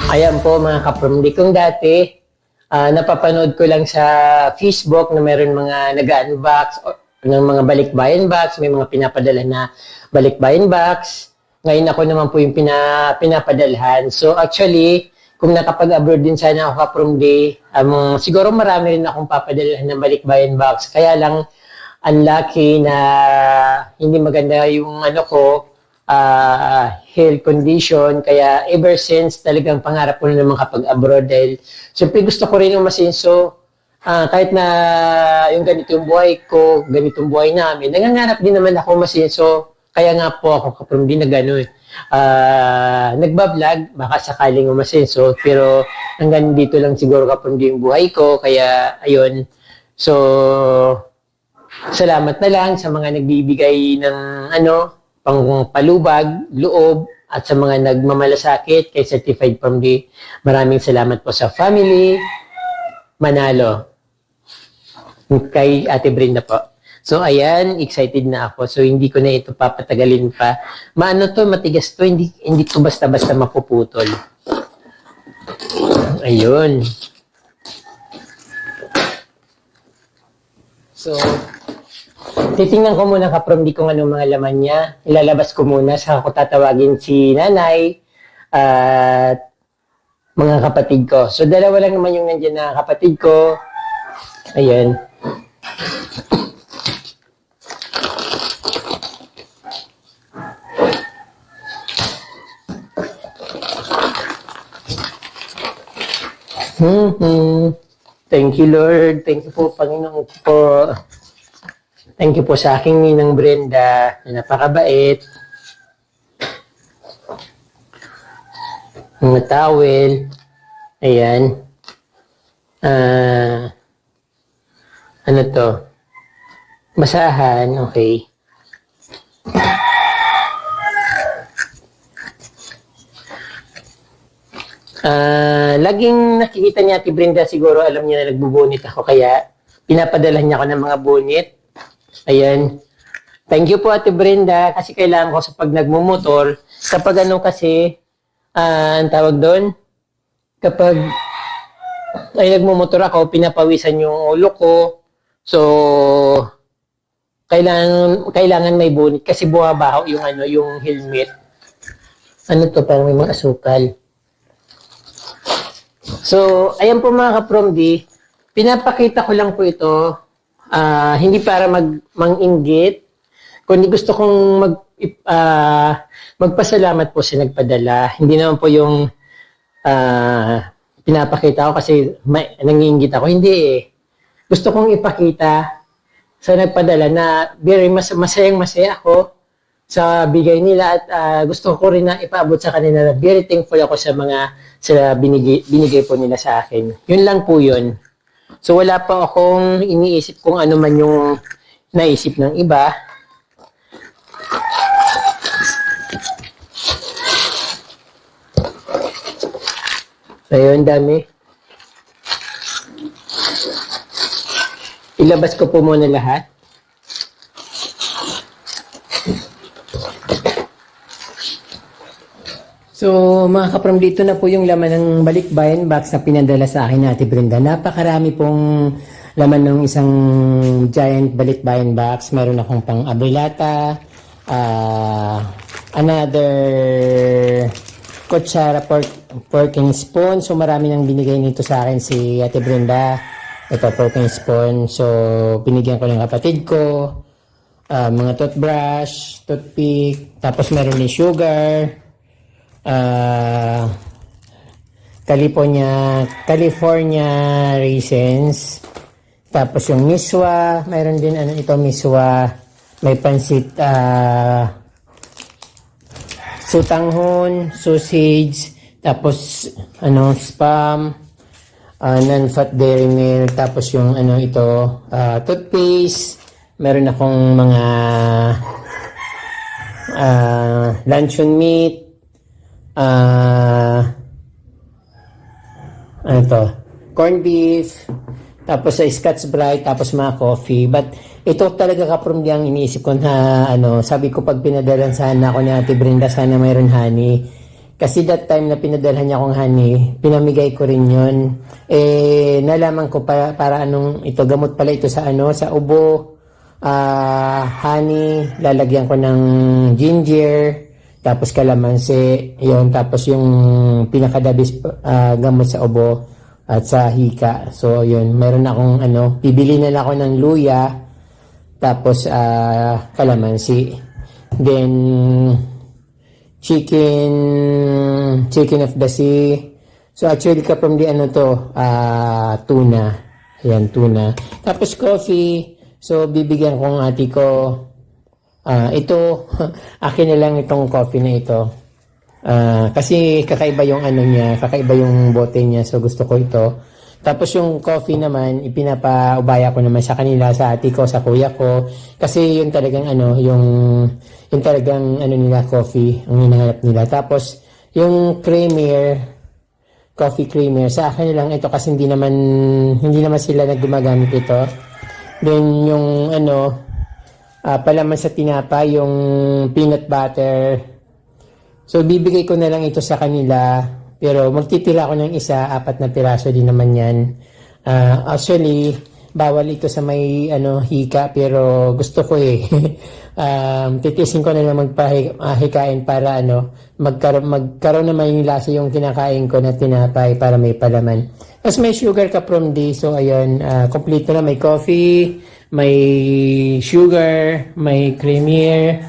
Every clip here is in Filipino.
Ayan po mga kapromdi, kung dati napapanood ko lang sa Facebook na meron mga nag-unbox ng mga balikbayan box, may mga pinapadala na balikbayan box. Ngayon ako naman po yung pinapadalhan. So actually, kung nakapag-abroad din sana ako kapromdi, siguro marami rin akong papadalhan ng balikbayan box. Kaya lang, unlucky na hindi maganda yung health condition. Kaya ever since talagang pangarap ko na naman kapag-abroad dahil siyempre gusto ko rin umasenso. Kahit na yung ganitong buhay ko, ganitong buhay namin, nangangarap din naman ako umasenso. Kaya nga po ako kapromdi na gano'n. Nagbablog, baka sakaling umasenso, pero hanggang dito lang siguro kapromdi yung buhay ko. Kaya ayun. So, salamat na lang sa mga nagbibigay ng pangpalubag, loob, at sa mga nagmamalasakit kay Certified from the. Maraming salamat po sa family Manalo. Kay Ate Brenda po. So ayan, excited na ako. So hindi ko na ito papatagalin pa. Matigas to, hindi to basta-basta mapuputol. Ayun. So, titingnan ko muna kapromdi kung anong mga laman niya. Ilalabas ko muna, saka ko tatawagin si nanay at mga kapatid ko. So, dalawa lang naman yung nandiyan na kapatid ko. Ayan. Thank you, Lord. Thank you po, Panginoon po. Thank you po sa aking ninang Brenda na napakabait. Mga towel. Ayan. Ano to? Basahan. Okay. Laging nakikita niya Ate Brenda, siguro alam niya na nagbubunit ako, kaya pinapadala niya ako ng mga bunit. Ayan. Thank you po Ate Brenda, kasi kailangan ko sa pag nagmumotor, kapag ang tawag doon, kapag ay nagmumotor ako, pinapawisan yung ulo ko. So, kailangan may bunit kasi bumabaho yung helmet. Ano to, parang may mga asukal. So, ayan po mga kapromdi, pinapakita ko lang po ito, hindi para mang-inggit, kundi gusto kong magpasalamat po sa nagpadala. Hindi naman po yung pinapakita ko kasi nanginggit ako. Hindi eh. Gusto kong ipakita sa nagpadala na very masayang-masaya ako sa bigay nila at gusto ko rin na ipaabot sa kanila na very thankful ako sa binigay po nila sa akin. Yun lang po yun. So wala pa akong iniisip kung ano man yung naisip ng iba. Ayun, dami. Ilabas ko po muna lahat. So, mga kaprom, dito na po yung laman ng balikbayan box na pinadala sa akin ni Ate Brenda. Napakarami pong laman ng isang giant balikbayan box. Meron akong pang abrilata, another kutsara fork and spoon. So, marami nang binigay nito sa akin si Ate Brenda. Ito, fork and spoon. So, binigyan ko ng kapatid ko. Mga toothbrush, toothpick, tapos meron ni sugar. California raisins, tapos yung miswa, mayroon din miswa, may pansit, sutanghon, sausage, tapos spam, non-fat dairy milk, tapos yung toothpaste, meron akong mga luncheon meat, corned beef, tapos sa Scotch Brite, tapos mga coffee. But ito talaga kapromdi ang iniisip ko na sabi ko pag pinadalan sana ako ni Ate Brenda, sana mayroon honey. Kasi that time na pinadalhan niya akong honey, pinamigay ko rin yun. Nalaman ko para anong ito, gamot pala ito sa sa ubo, honey, lalagyan ko ng ginger, tapos kalamansi, yun, tapos yung pinakadabis gamot sa ubo at sa hika. So yun, meron akong bibili na lang ako ng luya, tapos kalamansi. Then chicken of the sea. So actually from the tuna. Ayan, tuna. Tapos coffee. So bibigyan ko ang ate ko. Ito, akin na lang itong coffee na ito. Kasi kakaiba yung niya, kakaiba yung bote niya. So gusto ko ito. Tapos yung coffee naman, ipinapaubaya ko naman sa kanila, sa ate ko, sa kuya ko. Kasi yun talagang yung talagang nila, coffee, ang hinahanap nila. Tapos yung coffee creamer, sa akin lang ito kasi hindi naman sila naggumagamit ito. Then yung palaman sa tinapa, yung peanut butter. So bibigay ko na lang ito sa kanila. Pero magtitira ako ng 4 na piraso din naman yan. Actually, bawal ito sa may hika, pero gusto ko titisin ko na lang magpahikain para magkaroon naman yung lasa yung kinakain ko na tinapay para may palaman. Tapos may sugar ka from day, so ayun, complete na, may coffee, may sugar, may creamier,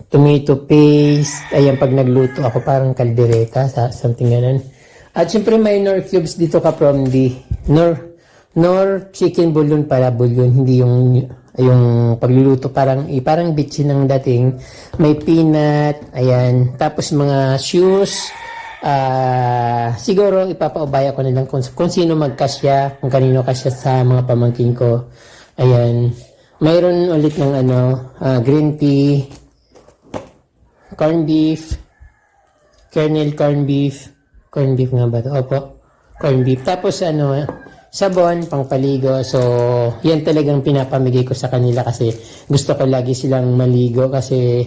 tomato paste, ayan, pag nagluto ako parang kaldereta, something ganun. At syempre may Nor cubes dito ka from the Nor chicken bouillon pala, bouillon, hindi yung pagluluto parang bitchin ng dating. May peanut, ayan, tapos mga shoes, siguro ipapaubaya ko na lang kung sino magkasya, kung kanino kasya sa mga pamangkin ko. Ayan, mayroon ulit ng green tea, corn beef, kernel corn beef nga ba ito? Opo, corn beef. Tapos sabon, pangpaligo. So, yan talagang pinapamigay ko sa kanila kasi gusto ko lagi silang maligo kasi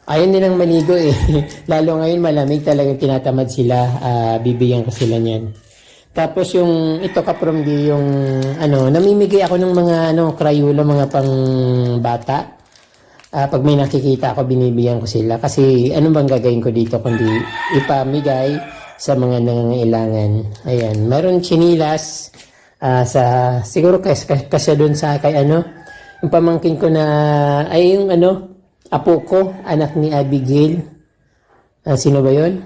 ayaw nilang maligo Lalo ngayon malamig, talagang tinatamad sila, bibigyan ko sila niyan. Tapos yung ito from yung namimigay ako ng mga Crayola, mga pang bata. Pag may nakikita ako, binibigyan ko sila. Kasi ano bang gagawin ko dito kundi ipamigay sa mga nangangailangan. Ayan, meron chinilas siguro kasi doon sa kay yung pamangkin ko na ay yung apo ko, anak ni Abigail. Sino ba yun?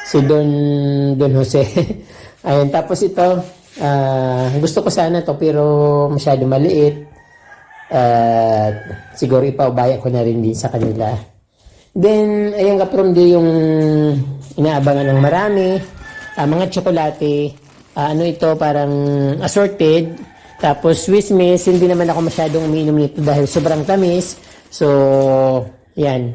Si Don Jose. Ayan, tapos ito, gusto ko sana to pero masyado maliit. Siguro ipaubaya ko na rin din sa kanila. Then, ayan ka from di yung inaabangan ng marami. Mga tsokolate. Ito, parang assorted. Tapos, Swiss Miss. Hindi naman ako masyadong umiinom nito dahil sobrang tamis. So, yan.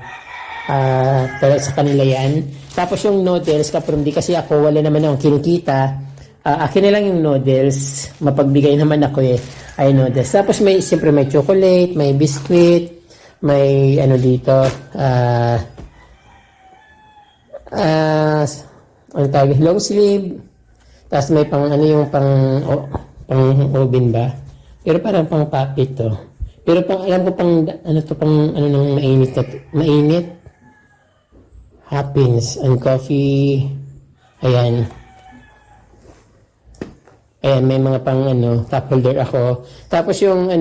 Sa kanila yan. Tapos, yung noodles ka from di kasi ako, wala naman akong kinikita. Akin na lang yung noodles. Mapagbigay naman ako ay noodles. Tapos siyempre may chocolate, may biscuit, may dito, long sleeve. Tapos may pang yung pang oven ba? Pero parang pang papit to. Pero alam ko pang nang mainit. Happens and coffee. Ayan. Ayan, may mga pang cup holder ako. Tapos yung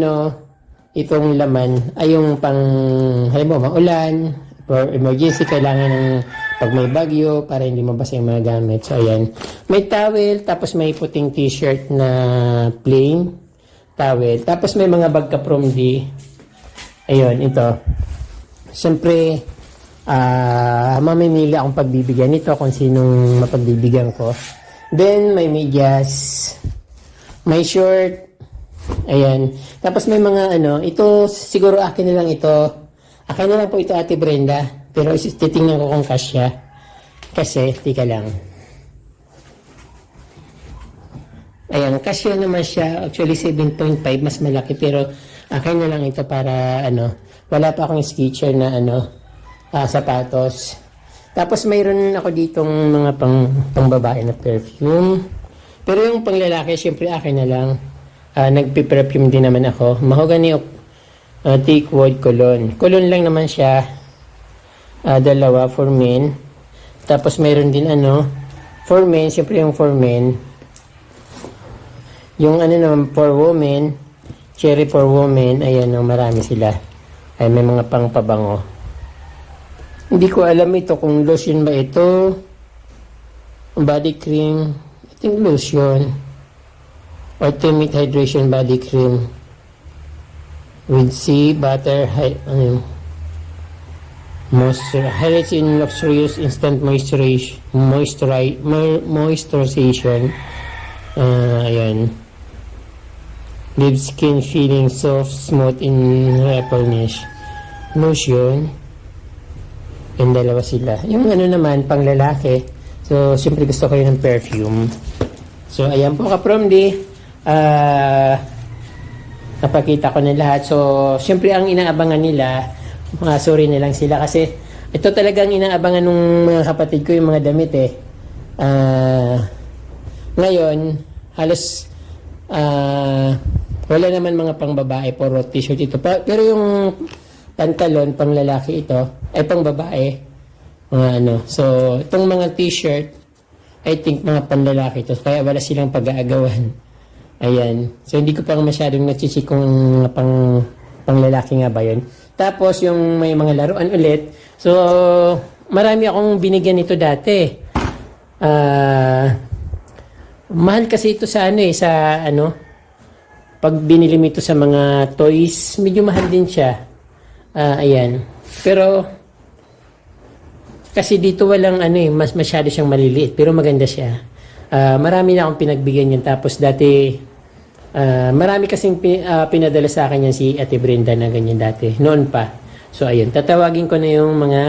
itong laman ay yung pang halimbawa maulan, for emergency, kailangan ng pag may bagyo para hindi mabasa yung mga gamit. So ayan, may towel, tapos may puting t-shirt na plain towel. Tapos may mga bag ka from D. Ayun, ito. Siyempre, mamimili akong pagbibigyan nito kung sinong mapagbibigyan ko. Then, may medyas, may short, ayan. Tapos may mga ito siguro akin na lang ito. Akin na lang po ito, Ate Brenda. Pero titingnan ko kung kasya. Kasi, tika lang. Ayan, kasya naman siya. Actually, 7.5, mas malaki. Pero, Akin na lang ito para wala pa akong sketcher na sapatos. Tapos mayroon ako ditong mga pang babae na perfume. Pero yung pang lalaki, syempre akin na lang. Nagpe-perfume din naman ako. Mahogany Teak Wood Cologne. Cologne lang naman siya. Dalawa for men. Tapos mayroon din for men, syempre yung for men. Yung naman for women, cherry for women, ayan marami sila. Ay may mga pangpabango. Hindi ko alam ito kung lotion ba ito. Body cream. I think lotion. Ultimate Hydration Body Cream. With sea butter, moisture. Highlights in luxurious instant moisturization. Ayan. Leave skin feeling soft, smooth, and repleness. Lotion. Yung dalawa sila. Yung naman, pang lalaki. So, siyempre gusto ko yun ng perfume. So, ayan po ka-promdi. Napakita ko na lahat. So, siyempre ang inaabangan nila, sorry na lang sila kasi ito talagang inaabangan ng mga kapatid ko yung mga damit ngayon, halos wala naman mga pang babae, puro t-shirt ito. Pero yung pantalon, pang lalaki ito, ay pang babae. So, itong mga t-shirt, I think mga pang lalaki ito. Kaya wala silang pag-aagawan. Ayan. So, hindi ko pang masyadong natsisik kung pang lalaki nga ba yun. Tapos, yung may mga laruan ulit. So, marami akong binigyan ito dati. Mahal kasi ito sa pag binili mo ito sa mga toys, medyo mahal din siya. Ayan. Pero, kasi dito walang mas masyado siyang maliliit. Pero maganda siya. Marami na akong pinagbigyan yun. Tapos dati, marami kasing pinadala sa akin yan si Ate Brenda na ganyan dati. Noon pa. So, ayun. Tatawagin ko na yung mga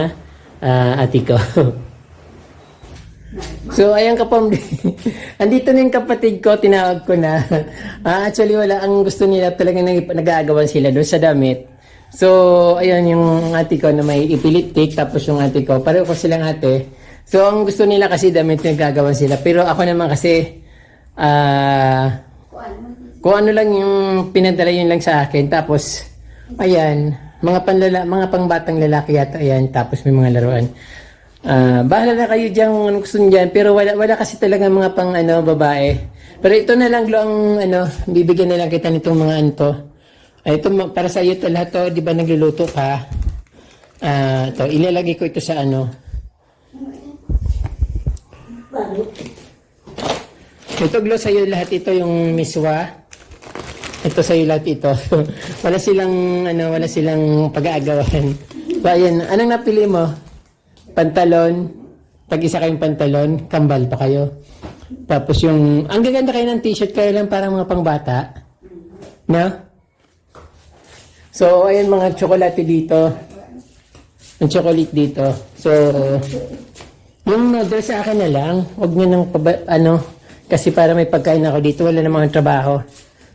ate ko. So, ayan kapamdi. Andito na yung kapatid ko, tinawag ko na. Actually, wala. Ang gusto nila talaga nag-aagawan sila doon sa damit. So, ayan yung ate ko na may ipilitik. Tapos yung ate ko, pareho ko silang ate. So, ang gusto nila kasi damit nag-aagawan sila. Pero ako naman kasi, kung ano lang yung pinadala yun lang sa akin. Tapos, ayan, mga pangbatang lalaki yata, ayan. Tapos may mga laruan. Bahala na kayo dyan kung anong gusto nyo dyan. Pero wala kasi talaga mga pang babae. Pero ito na lang ang bibigyan na lang kita nitong mga ito para sa iyo to lahat to, di ba nagluluto ka? Ito, ilalagay ko ito sa Ito glow sa iyo lahat ito yung miswa. Ito sa iyo lahat ito. wala silang pag-aagawan. So, ayan, anong napili mo? Pantalon, tag-isa kayong pantalon, kambal pa kayo. Tapos ang gaganda kayo ng t-shirt, kayo lang parang mga pangbata. No? So, ayan mga tsokolate dito. Ang chocolate dito. So, yung noodle sa akin na lang. Huwag nyo nang kasi para may pagkain ako dito, wala namang trabaho.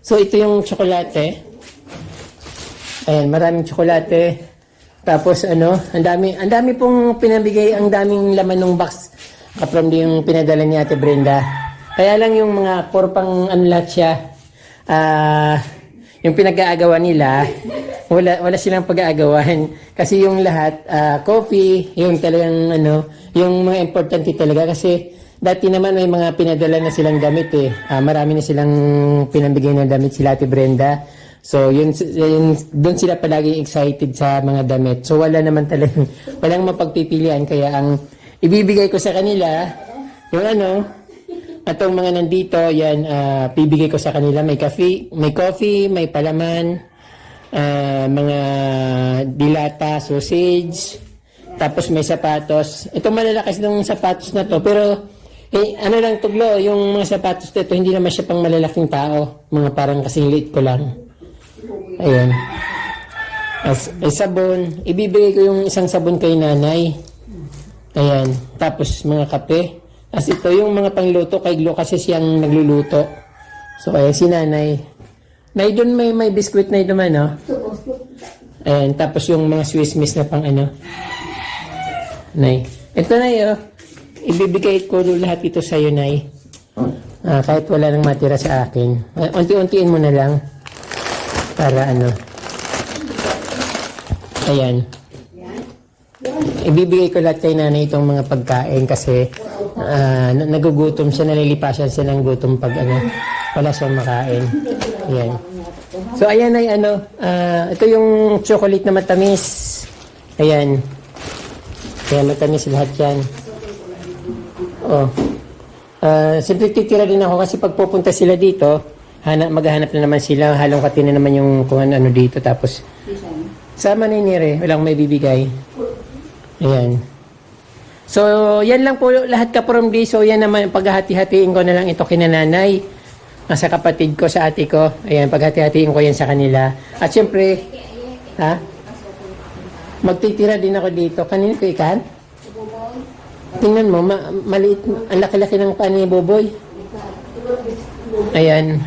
So, ito yung tsokolate. Ayan, maraming tsokolate. Tapos ang dami pong pinabigay, ang daming laman ng box from yung pinadala ni Ate Brenda. Kaya lang yung mga pang lahat siya, yung pinag-aagawan nila, wala silang pag-aagawan. Kasi yung lahat, coffee, yung talagang yung mga importante talaga. Kasi dati naman may mga pinadala na silang damit marami na silang pinabigay na damit sila Ate Brenda. So, yun doon sila palagi excited sa mga damit. So, walang mapagpipilian. Kaya ang ibibigay ko sa kanila, yung atong mga nandito, yan, bibigay ko sa kanila. May coffee, may palaman, mga dilata, sausage, tapos may sapatos. Ito malalakas ng sapatos na to, pero lang tuglo, yung mga sapatos nito, hindi naman siya pang malalaking tao. Mga parang kasing liit ko lang. Ayan. Sabon. Ibibigay ko yung isang sabon kay nanay. Ayan. Tapos mga kape. As ito yung mga pangluto kay Glo kasi siyang nagluluto. So ayan si nanay. Nay, doon may biskuit na naman, no? Ayan, tapos yung mga Swiss Miss na pang ano. Nay. Ito, Nay, oh. Ibibigay ko lahat ito sa'yo, Nay. Kahit wala nang matira sa akin. Unti-untiin mo na lang. Para ano. Ayan. Ibibigay ko lahat kay nanay itong mga pagkain kasi nagugutom siya, nalilipasan siya ng gutom pag ano, wala siyang makain. Ayan. So ayan ay ano, ito yung chocolate na matamis. Ayan. Kaya matamis lahat yan. Oh. Siyempre titira din ako kasi pag pupunta sila dito, maghahanap na naman sila, halong kati na naman yung kung ano dito, tapos sama na nire, walang may bibigay. Ayan. So, yan lang po lahat ka from this. So, yan naman, paghahati-hatiin ko na lang ito kina nanay, sa kapatid ko, sa ate ko. Ayan, paghati-hatiin ko yan sa kanila. At syempre, magtitira din ako dito. Kanina ko ikan? Tingnan mo, maliit, ang laki-laki ng paan ni Boboy. Ayan,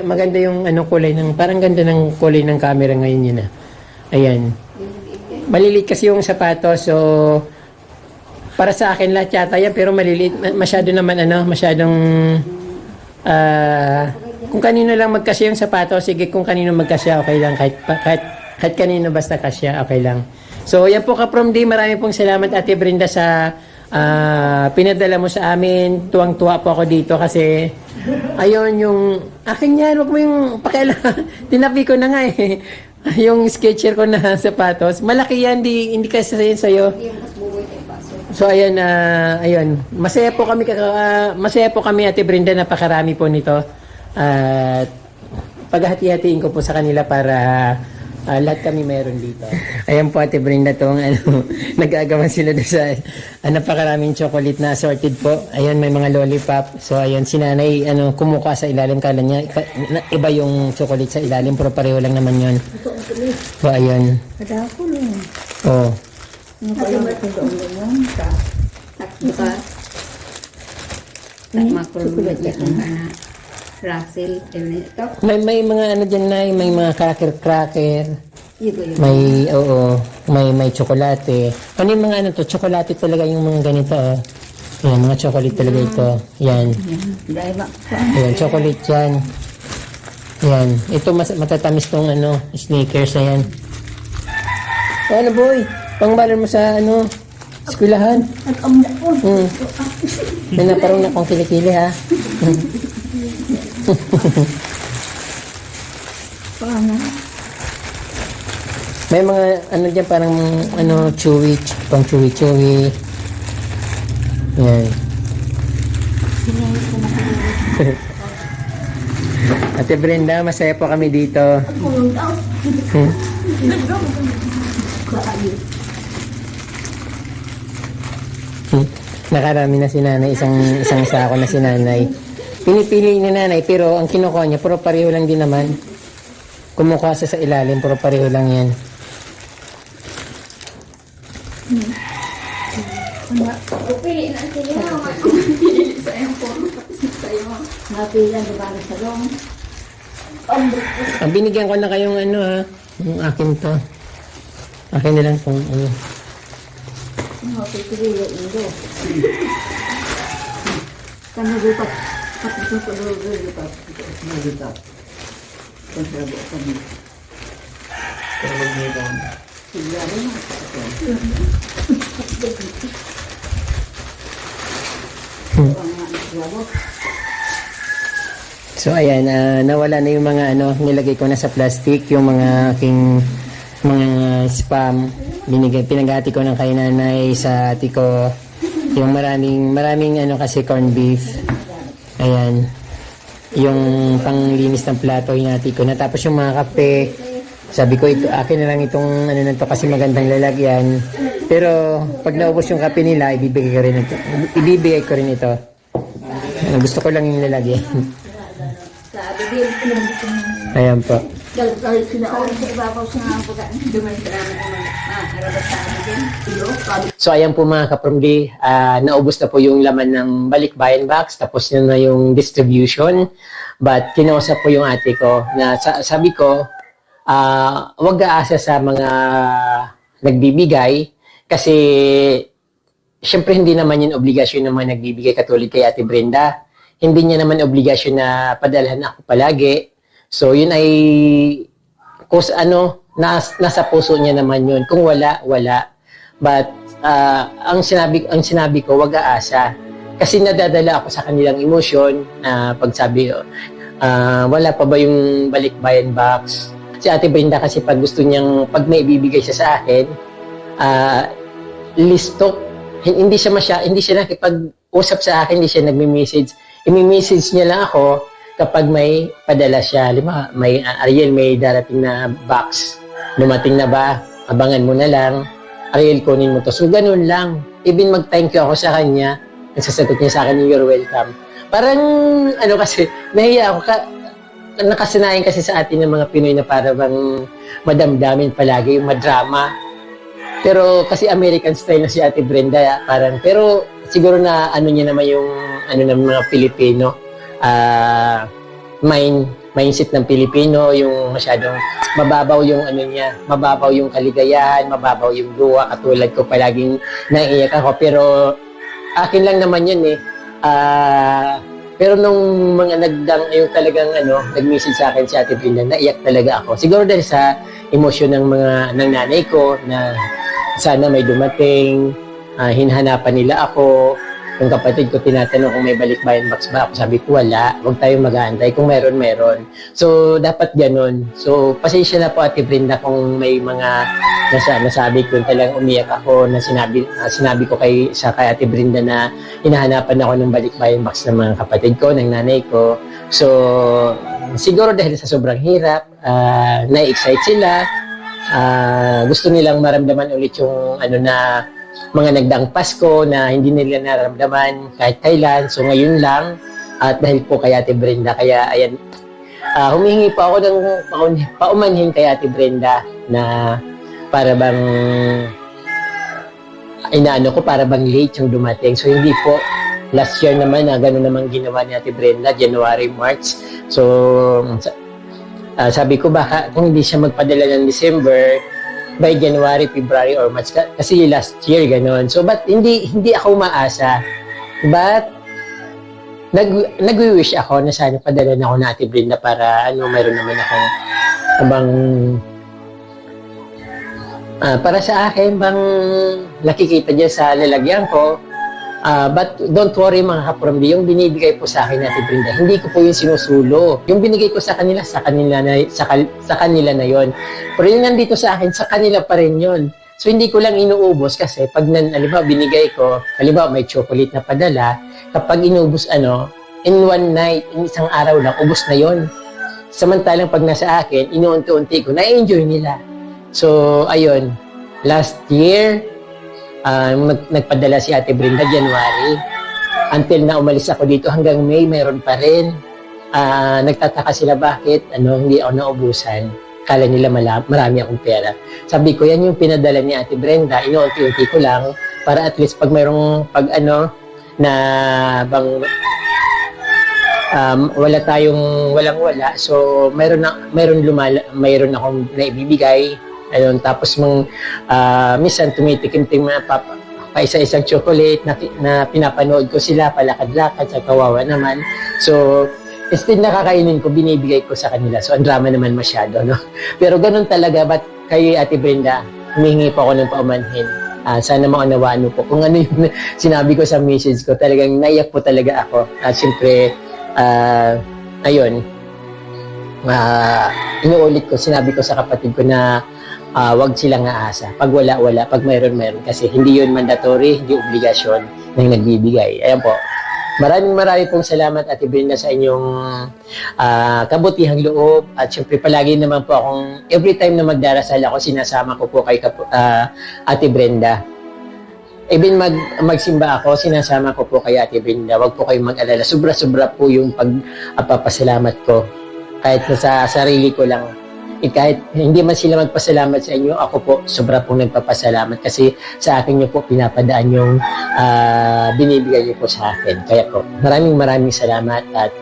maganda yung kulay ng, parang ganda ng kulay ng camera ngayon yun. Ayan. Maliliit kasi yung sapatos, so para sa akin lahat yata yan, pero maliliit, masyado naman masyadong kung kanino lang magkasya yung sapatos, sige, kung kanino magkasya, okay lang, kahit kanino basta kasya, okay lang. So yan po ka from D, marami pong salamat Ate Brenda sa pinadala mo sa amin. Tuwang-tuwa po ako dito kasi ayun yung akin yan, wag mo yung pakialam. Tinapi ko na nga yung sketcher ko na sapatos. Malaki yan, hindi kasi sa'yo. So ayan, ayun. Masaya po kami Ate Brenda, napakarami po nito. At paghati-hatiin ko po sa kanila para lahat kami meron dito. Ayan po Ate Brenda, tong nag-aagawan sila doon sa napakaraming chocolate na assorted po. Ayan, may mga lollipop. So ayan, si nanay kumuha sa ilalim, kala niya iba yung chocolate sa ilalim, pero pareho lang naman yun. So ayan. Oh. May mga dyan na, may mga cracker. May tsokolate. Ano yung mga tsokolate talaga yung mga ganito. Yan, mga chocolate talaga ito. Yan. Yan, chocolate yan. Yan. Ito matatamis tong Snickers na yan. Ano boy? Pangbalan mo sa eskwelahan. May naparong na kong kilikili ha. May mga dyan parang chewy, pang chewy. Yan. Ate Brenda, masaya po kami dito. Nakarami na si nanay, isang sako na si nanay. Pinipili ni nanay, pero ang kinukuha niya, puro pareho lang din naman. Kumukuha sa ilalim, puro pareho lang yan. Pupili na sila. Pupili sa iyong puro. Napila na ba sa long? Ang binigyan ko na kayong yung akin to. Akin na lang kung Pupili na ito. Kami dito. Kapag ito dito. Dito. Kontrabo kami. Kapag dito. Sila rin So ayan, nawala na yung mga nilagay ko na sa plastic, yung mga aking mga spam. Pinagati ko ng kay nanay sa ati ko. Yung maraming kasi corned beef. Ayan. Yung panglinis ng plato, hinati ko na. Tapos yung mga kape, sabi ko, akin na lang itong na to kasi magandang lalagyan. Pero pag naubos yung kape nila, ibibigay ko rin ito. Gusto ko lang yung lalagyan. Ayan po. So ayan po mga kapromdi, naubos na po yung laman ng balikbayan box, tapos yun na yung distribution. But kinausap ko yung ate ko na sabi ko, wag aasa sa mga nagbibigay kasi syempre hindi naman yun obligasyon ng mga nagbibigay katulad kay Ate Brenda. Hindi niya naman obligasyon na padalhan ako palagi. So yun ay nasa puso niya naman yun. Kung wala, wala. But ang sinabi ko, wag aasa. Kasi nadadala ako sa kanilang emosyon na pagsabi, wala pa ba yung balikbayan box? Si Ate Brenda kasi pag gusto niyang, pag may ibibigay siya sa akin, listok. Hindi siya nakipag-usap sa akin, hindi siya nagme-message. I-message niya lang ako kapag may padala siya. Lima, Ariel, may darating na box. Dumating na ba? Abangan mo na lang. Ariel, kunin mo to. So, ganun lang. Even mag-thank you ako sa kanya, nagsasagot niya sa akin, you're welcome. Parang, kasi, nahiya ako. Nakasanayan kasi sa atin ng mga Pinoy na para bang madamdamin palagi, yung madrama. Pero kasi American style na si Ate Brenda, pero siguro na niya naman yung ng mga Pilipino, mindset ng Pilipino, yung masyadong mababaw yung niya, mababaw yung kaligayahan, mababaw yung luha, katulad ko palaging naiiyak ako, pero akin lang naman yun pero nung mga yung talagang nag-message sa akin si Ate Brenda, naiyak talaga ako. Siguro dahil sa emosyon ng nanay ko na sana may dumating, hinahanapan nila ako. Yung kapatid ko tinatanong kung may balikbayan box ba ako. Sabi ko wala, huwag tayong mag-aantay. Kung meron. So, dapat ganun. So, pasensya na po Ate Brenda kung may mga nasabi ko talagang umiyak ako na sinabi ko kay Ate Brenda na hinahanapan ako ng balikbayan box ng mga kapatid ko, ng nanay ko. So, siguro dahil sa sobrang hirap, na-excite sila. Gusto nilang maramdaman ulit yung na mga nagdaang Pasko na hindi nila naramdaman kahit kailan. So ngayon lang, at dahil po kay Ate Brenda, kaya ayan, humihingi pa ako ng paumanhin kay Ate Brenda na para bang para bang late yung dumating. So hindi po, last year naman gano'n naman ginawa ni Ate Brenda, January, March. So sabi ko baka kung hindi siya magpadala ng December, by January, February, or March, kasi last year gano'n. So but hindi ako maasa, but nag-wish ako na sana padala na ako na Ate Brenda para meron naman akong para sa akin bang nakikita dyan sa lalagyan ko. But don't worry mga kapromdi, yung binibigay po sa akin Ate Brenda, hindi ko po yung sinusulo. Yung binigay ko sa kanila na yon. Pero yung nandito sa akin, sa kanila pa rin yon. So hindi ko lang inuubos kasi pag halimbawa binigay ko, halimbawa may chocolate na padala, kapag inubos in one night, in isang araw lang, ubos na yon. Samantalang pag nasa akin, inuunti-unti ko, na-enjoy nila. So ayun, last year, nagpadala si Ate Brenda January. Until na umalis ako dito hanggang May, mayroon pa rin. Nagtataka sila bakit hindi ako naubusan. Kala nila marami akong pera. Sabi ko, yan yung pinadala ni Ate Brenda. Inuunti-unti ko lang para at least pag mayroong na bang walang-wala. So mayroon akong naibibigay. Tapos minsan tumitikim-tim pa isa-isang chocolate na pinapanood ko sila, palakad-lakad, sa kawawa naman. So, instead nakakainin ko, binibigay ko sa kanila. So, ang drama naman masyado, no? Pero ganun talaga, ba't kay Ate Brenda, humihingi pa ako ng paumanhin. Sana maunawaan mo po. Kung ano yung sinabi ko sa message ko, talagang naiyak po talaga ako. At siyempre, ayun, inuulit ko, sinabi ko sa kapatid ko na wag silang aasa. Pag wala, pag mayroon. Kasi hindi yun mandatory, hindi obligasyon ng nagbibigay. Ayan po. Maraming pong salamat Ate Brenda sa inyong kabutihang loob. At syempre palagi naman po akong, every time na magdarasal ako, sinasama ko po kay Ate Brenda. Even magsimba ako, sinasama ko po kay Ate Brenda. Wag po kayong mag-alala. Sobra-sobra po yung pagpapasalamat ko. Kahit sa sarili ko lang. Kahit hindi man sila magpasalamat sa inyo, ako po sobra pong nagpapasalamat kasi sa akin nyo po pinapadaan yung binibigay nyo po sa akin. Kaya po, maraming salamat at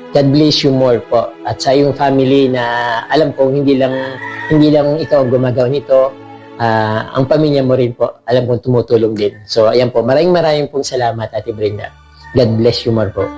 God bless you more po. At sa iyong family na alam ko hindi lang ikaw ang gumagawa nito, ang pamilya mo rin po, alam kong tumutulong din. So ayan po, maraming pong salamat Ate Brenda. God bless you more po.